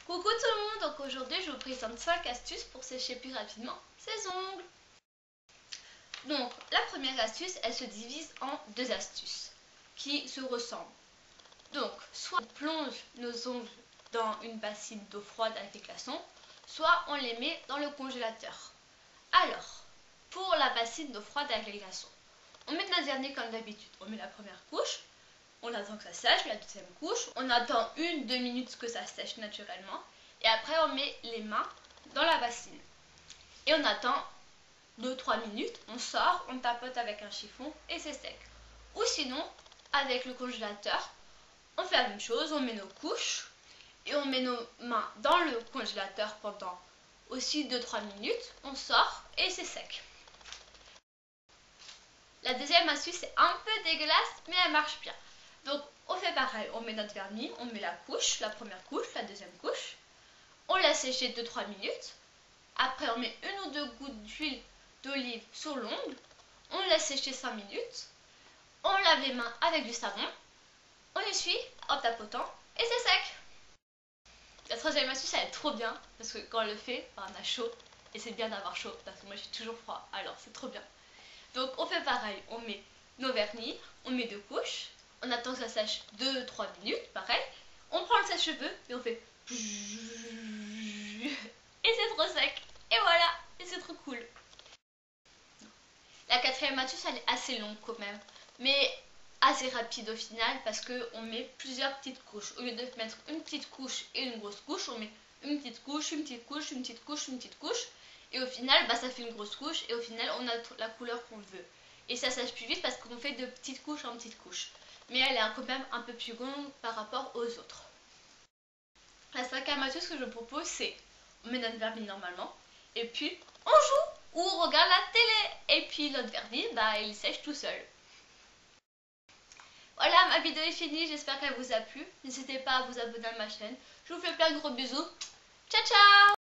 Coucou tout le monde, donc aujourd'hui je vous présente 5 astuces pour sécher plus rapidement ses ongles. Donc la première astuce, elle se divise en deux astuces qui se ressemblent. Donc soit on plonge nos ongles dans une bassine d'eau froide avec des glaçons, soit on les met dans le congélateur. Alors, pour la bassine d'eau froide avec les glaçons, on met notre vernis comme d'habitude, on met la première couche. On attend que ça sèche, la deuxième couche. On attend 1-2 minutes que ça sèche naturellement. Et après, on met les mains dans la bassine. Et on attend 2-3 minutes. On sort, on tapote avec un chiffon et c'est sec. Ou sinon, avec le congélateur, on fait la même chose. On met nos couches et on met nos mains dans le congélateur pendant aussi 2-3 minutes. On sort et c'est sec. La deuxième astuce est un peu dégueulasse, mais elle marche bien. Donc on fait pareil, on met notre vernis, on met la couche, la première couche, la deuxième couche. On laisse sécher 2-3 minutes. Après on met 1 ou 2 gouttes d'huile d'olive sur l'ongle. On laisse sécher 5 minutes. On lave les mains avec du savon. On essuie en tapotant et c'est sec. La troisième astuce elle est trop bien parce que quand on le fait, on a chaud. Et c'est bien d'avoir chaud parce que moi j'ai toujours froid, alors c'est trop bien. Donc on fait pareil, on met nos vernis, on met 2 couches. On attend que ça sèche 2-3 minutes, pareil. On prend le sèche-cheveux et on fait et c'est trop sec. Et voilà, et c'est trop cool. La quatrième astuce, elle est assez longue quand même, mais assez rapide au final parce qu'on met plusieurs petites couches. Au lieu de mettre une petite couche et une grosse couche, on met une petite couche, une petite couche, une petite couche, une petite couche. Et au final, ça fait une grosse couche et au final, on a la couleur qu'on veut. Et ça sèche plus vite parce qu'on fait de petites couches en petites couches. Mais elle est quand même un peu plus longue par rapport aux autres. La cinquième astuce que je propose, c'est on met notre vernis normalement et puis on joue ou on regarde la télé et puis notre vernis, il sèche tout seul. Voilà, ma vidéo est finie, j'espère qu'elle vous a plu. N'hésitez pas à vous abonner à ma chaîne. Je vous fais plein de gros bisous. Ciao ciao!